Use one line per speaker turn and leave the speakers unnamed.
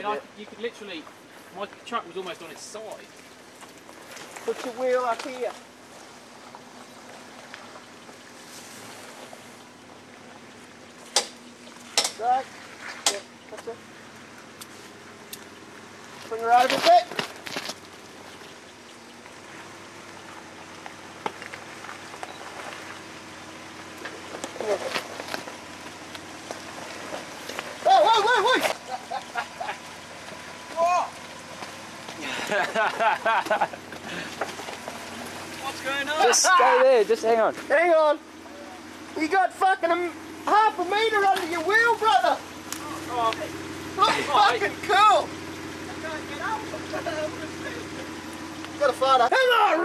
mean, you could literally, my truck was almost on its side.
Put your wheel up here. Right. Yeah, that's it. Bring her over a bit. Here. Whoa!
What's going on?
Just stay there, just hang on.
Hang on. You got fucking half a metre under your wheel, brother.
Oh,
Look fucking cool. Got a photo. Hang on.